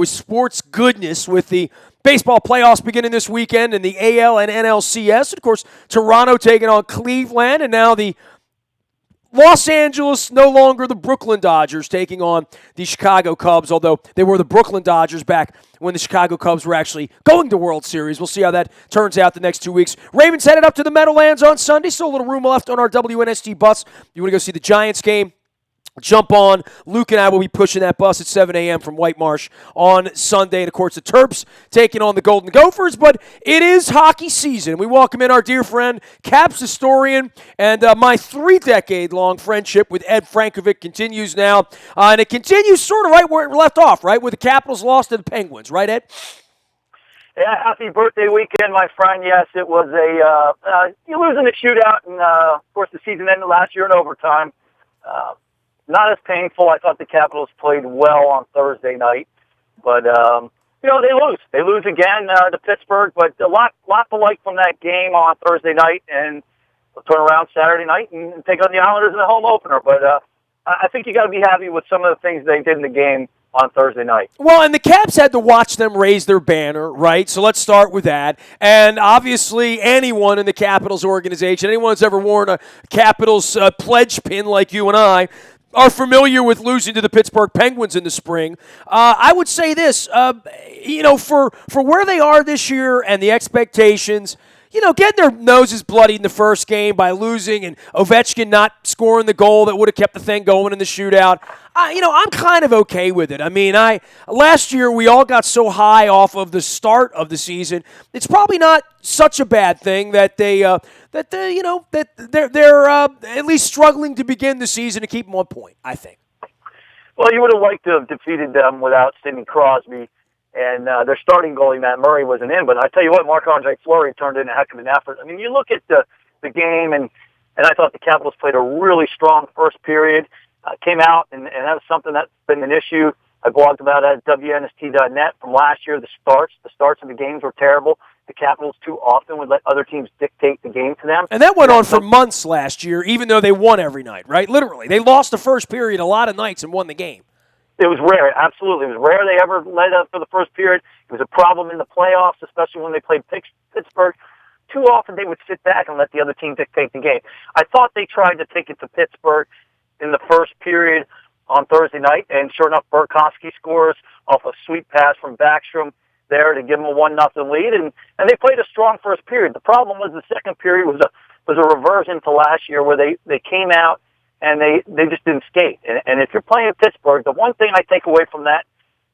with sports goodness with the baseball playoffs beginning this weekend and the AL and NLCS. Of course, Toronto taking on Cleveland, and now the Los Angeles, no longer the Brooklyn Dodgers, taking on the Chicago Cubs, although they were the Brooklyn Dodgers back when the Chicago Cubs were actually going to World Series. We'll see how that turns out the next 2 weeks. Ravens headed up to the Meadowlands on Sunday. Still a little room left on our WNST bus. You want to go see the Giants game? Jump on. Luke and I will be pushing that bus at 7 a.m. from White Marsh on Sunday. And, of course, the Terps taking on the Golden Gophers. But it is hockey season. We welcome in our dear friend, Caps historian, and my 3-decade-long friendship with Ed Frankovic continues now. And it continues sort of right where it left off, right, where the Capitals lost to the Penguins. Right, Ed? Yeah, happy birthday weekend, my friend. Yes, it was you losing a shootout, and, of course, the season ended last year in overtime. Not as painful. I thought the Capitals played well on Thursday night, but they lose. They lose again to Pittsburgh. But a lot to like from that game on Thursday night, and they'll turn around Saturday night and take on the Islanders in the home opener. But I think you got to be happy with some of the things they did in the game on Thursday night. Well, and the Caps had to watch them raise their banner, right? So let's start with that. And obviously, anyone in the Capitals organization, anyone who's ever worn a Capitals pledge pin like you and I, are familiar with losing to the Pittsburgh Penguins in the spring. I would say this, for where they are this year and the expectations, getting their noses bloodied in the first game by losing and Ovechkin not scoring the goal that would have kept the thing going in the shootout, I'm kind of okay with it. I mean, last year we all got so high off of the start of the season. It's probably not such a bad thing that they're at least struggling to begin the season to keep them on point, I think. Well, you would have liked to have defeated them without Sidney Crosby, and their starting goalie, Matt Murray, wasn't in. But I tell you what, Marc-Andre Fleury turned in a heck of an effort. I mean, you look at the game, and I thought the Capitals played a really strong first period. Came out, and that was something that's been an issue. I blogged about it at WNST.net from last year. The starts of the games were terrible. The Capitals too often would let other teams dictate the game to them. And that went on for months last year, even though they won every night, right? Literally. They lost the first period a lot of nights and won the game. It was rare, absolutely. It was rare they ever led up for the first period. It was a problem in the playoffs, especially when they played Pittsburgh. Too often they would sit back and let the other team dictate the game. I thought they tried to take it to Pittsburgh in the first period on Thursday night, and sure enough, Burakovsky scores off a sweet pass from Backstrom there to give them a 1-0 lead, and they played a strong first period. The problem was the second period was a reversion to last year where they came out and they just didn't skate. And if you're playing Pittsburgh, the one thing I take away from that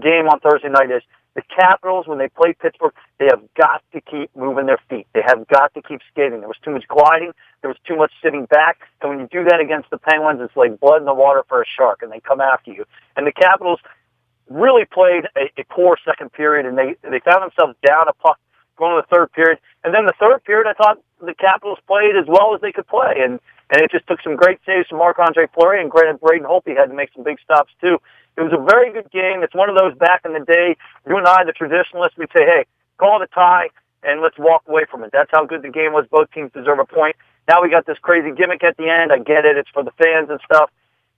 game on Thursday night is the Capitals, when they play Pittsburgh, they have got to keep moving their feet. They have got to keep skating. There was too much gliding. There was too much sitting back. And when you do that against the Penguins, it's like blood in the water for a shark, and they come after you. And the Capitals really played a poor second period, and they found themselves down a puck going to the third period. And then the third period, I thought the Capitals played as well as they could play. And it just took some great saves from Marc-Andre Fleury, and granted, Braden Holtby had to make some big stops too. It was a very good game. It's one of those back in the day, you and I, the traditionalists, we'd say, hey, call it a tie, and let's walk away from it. That's how good the game was. Both teams deserve a point. Now we got this crazy gimmick at the end. I get it. It's for the fans and stuff,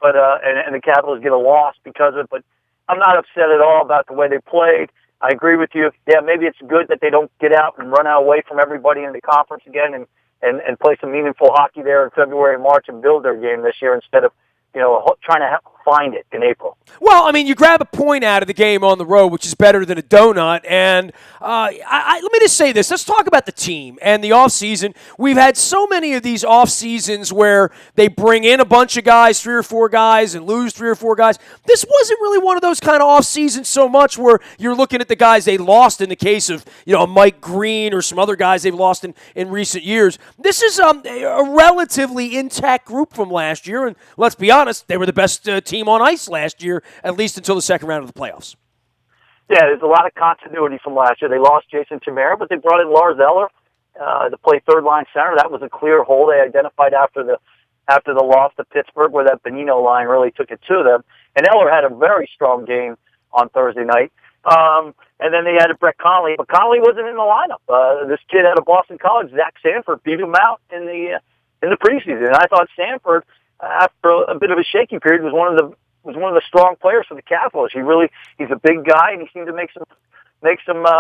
but and the Capitals get a loss because of it. But I'm not upset at all about the way they played. I agree with you. Yeah, maybe it's good that they don't get out and run out away from everybody in the conference again and play some meaningful hockey there in February and March and build their game this year instead of trying to find it in April. Well, I mean, you grab a point out of the game on the road, which is better than a donut. And let me just say this. Let's talk about the team and the offseason. We've had so many of these offseasons where they bring in a bunch of guys, 3 or 4 guys, and lose 3 or 4 guys. This wasn't really one of those kind of offseasons so much where you're looking at the guys they lost in the case of, Mike Green or some other guys they've lost in recent years. This is a relatively intact group from last year, and let's be honest, they were the best team on ice last year, at least until the second round of the playoffs. Yeah, there's a lot of continuity from last year. They lost Jason Chimera, but they brought in Lars Eller to play third-line center. That was a clear hole they identified after the loss to Pittsburgh, where that Bonino line really took it to them. And Eller had a very strong game on Thursday night. And then they had Brett Connolly, but Connolly wasn't in the lineup. This kid out of Boston College, Zach Sanford, beat him out in the preseason. And I thought Sanford, after a bit of a shaky period, was one of was one of the strong players for the Capitals. He's a big guy, and he seemed to make some.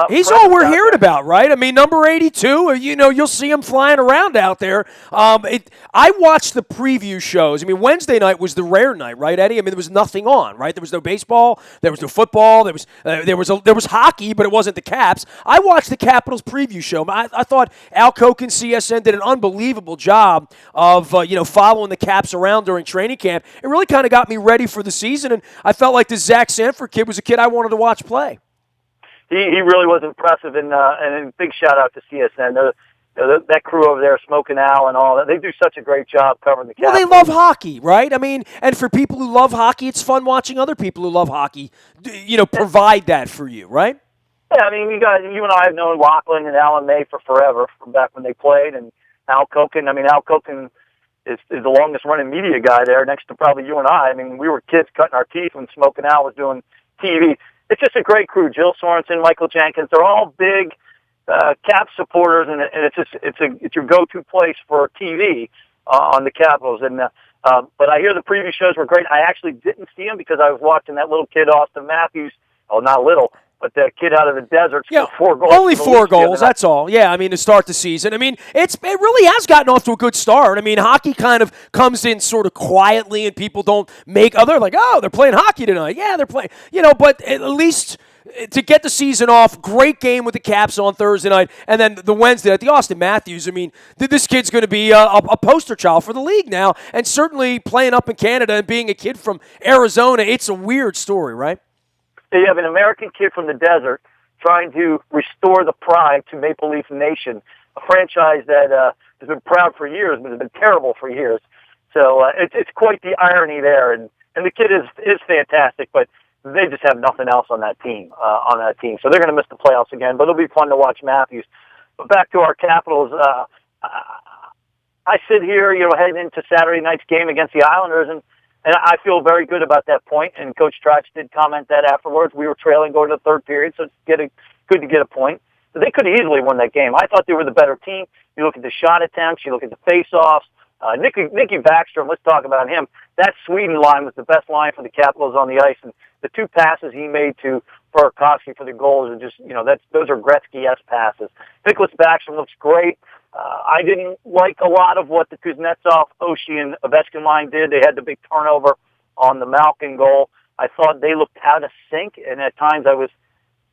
He's all we're hearing about, right? I mean, number 82, you'll see him flying around out there. I watched the preview shows. I mean, Wednesday night was the rare night, right, Eddie? I mean, there was nothing on, right? There was no baseball, there was no football, there was hockey, but it wasn't the Caps. I watched the Capitals preview show. I thought Al Koch and CSN did an unbelievable job of following the Caps around during training camp. It really kind of got me ready for the season, and I felt like the Zach Sanford kid was a kid I wanted to watch play. He really was impressive, and a big shout out to CSN. That crew over there, Smoking Al and all that, they do such a great job covering the Capitals. Well, they love hockey, right? I mean, and for people who love hockey, it's fun watching other people who love hockey, provide that for you, right? Yeah, I mean, you and I have known Lachlan and Alan May for forever, from back when they played, and Al Kochen. I mean, Al Kochen is the longest running media guy there, next to probably you and I. I mean, we were kids cutting our teeth when Smoking Al was doing TV. It's just a great crew. Jill Sorensen, Michael Jenkins, they're all big Cap supporters, and it's your go-to place for TV on the Capitals. And but I hear the preview shows were great. I actually didn't see them because I was watching that little kid Austin Matthews. Oh, not little, but that kid out of the desert scored 4 goals. Only 4 goals, that's all. Yeah, I mean, to start the season. I mean, it really has gotten off to a good start. I mean, hockey kind of comes in sort of quietly, and people don't make other, like, oh, they're playing hockey tonight. Yeah, they're playing, but at least to get the season off, great game with the Caps on Thursday night, and then the Wednesday night, the Austin Matthews. I mean, this kid's going to be a poster child for the league now, and certainly playing up in Canada and being a kid from Arizona, it's a weird story, right? You have an American kid from the desert trying to restore the pride to Maple Leaf Nation, a franchise that has been proud for years, but has been terrible for years. So it's quite the irony there, and the kid is fantastic, but they just have nothing else on that team. So they're going to miss the playoffs again, but it'll be fun to watch Matthews. But back to our Capitals, I sit here, heading into Saturday night's game against the Islanders, and I feel very good about that point, and Coach Trotz did comment that afterwards. We were trailing going to the third period, so it's good to get a point. But they could have easily won that game. I thought they were the better team. You look at the shot attempts, you look at the face-offs. Nicky Backstrom, let's talk about him. That Sweden line was the best line for the Capitals on the ice, and the 2 passes he made to Burakovsky for the goals are just, those are Gretzky-esque passes. Nicholas Backstrom looks great. I didn't like a lot of what the Kuznetsov, Oshie, and Ovechkin line did. They had the big turnover on the Malkin goal. I thought they looked out of sync, and at times I was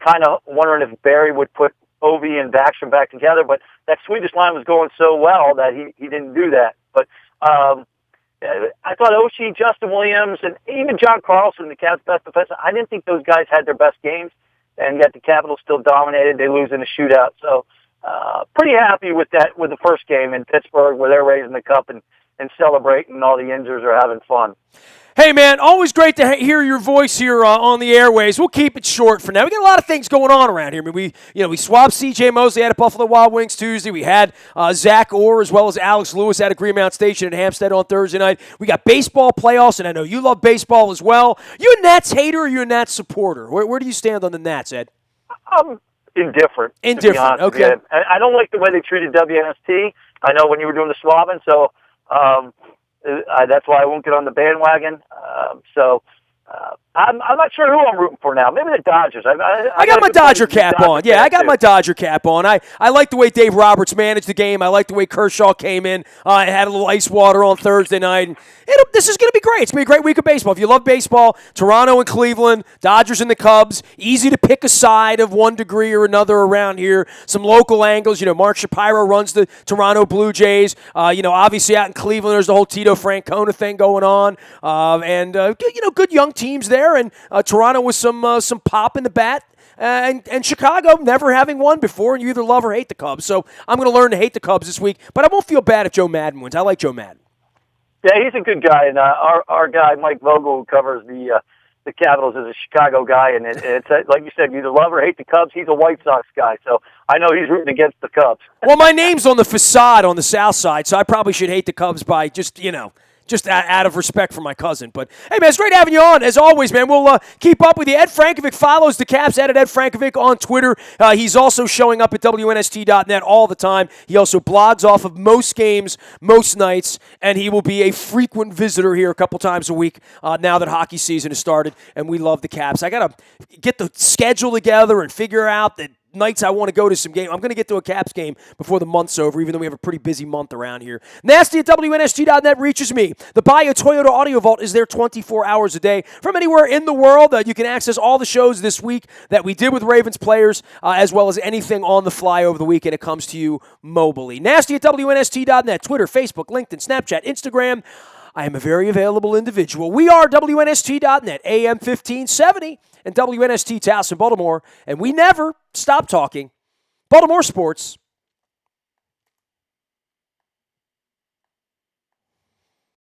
kind of wondering if Barry would put Ovi and Backstrom back together, but that Swedish line was going so well that he didn't do that. But I thought Oshie, Justin Williams, and even John Carlson, the Cavs' best defenseman, I didn't think those guys had their best games, and yet the Capitals still dominated. They lose in a shootout. So pretty happy with that, with the first game in Pittsburgh, where they're raising the cup and celebrating, and all the Yinzers are having fun. Hey, man, always great to hear your voice here on the airways. We'll keep it short for now. We got a lot of things going on around here. I mean, we swapped C.J. Mosley out at Buffalo Wild Wings Tuesday. We had Zach Orr as well as Alex Lewis out of Greenmount Station in Hampstead on Thursday night. We got baseball playoffs, and I know you love baseball as well. You a Nats hater or you a Nats supporter? Where do you stand on the Nats, Ed? Indifferent. Indifferent, okay. I don't like the way they treated WNST. I know when you were doing the swabbing, so that's why I won't get on the bandwagon. I'm not sure who I'm rooting for now. Maybe the Dodgers. I got my Dodger cap on. Yeah, I got my Dodger cap on. I like the way Dave Roberts managed the game. I like the way Kershaw came in. Had a little ice water on Thursday night. And this is going to be great. It's going to be a great week of baseball. If you love baseball, Toronto and Cleveland, Dodgers and the Cubs, easy to pick a side of one degree or another around here. Some local angles. Mark Shapiro runs the Toronto Blue Jays. Obviously out in Cleveland, there's the whole Tito Francona thing going on. And good young teams there. And Toronto with some pop in the bat. And Chicago never having won before, and you either love or hate the Cubs. So I'm going to learn to hate the Cubs this week, but I won't feel bad if Joe Madden wins. I like Joe Madden. Yeah, he's a good guy, and our guy Mike Vogel, who covers the Capitals, is a Chicago guy, and it's like you said, you either love or hate the Cubs. He's a White Sox guy, so I know he's rooting against the Cubs. Well, my name's on the facade on the South Side, so I probably should hate the Cubs by just just out of respect for my cousin. But, hey, man, it's great having you on. As always, man, we'll keep up with you. Ed Frankovic follows the Caps at Ed Frankovic on Twitter. He's also showing up at WNST.net all the time. He also blogs off of most games, most nights, and he will be a frequent visitor here a couple times a week now that hockey season has started, and we love the Caps. I got to get the schedule together and figure out the nights I want to go to some game. I'm going to get to a Caps game before the month's over, even though we have a pretty busy month around here. Nasty at WNST.net reaches me. The Buy a Toyota Audio Vault is there 24 hours a day. From anywhere in the world, you can access all the shows this week that we did with Ravens players, as well as anything on the fly over the weekend. It comes to you mobilely. Nasty at WNST.net, Twitter, Facebook, LinkedIn, Snapchat, Instagram. I am a very available individual. We are WNST.net, AM 1570, and WNST Towson, Baltimore, and we never stop talking Baltimore sports.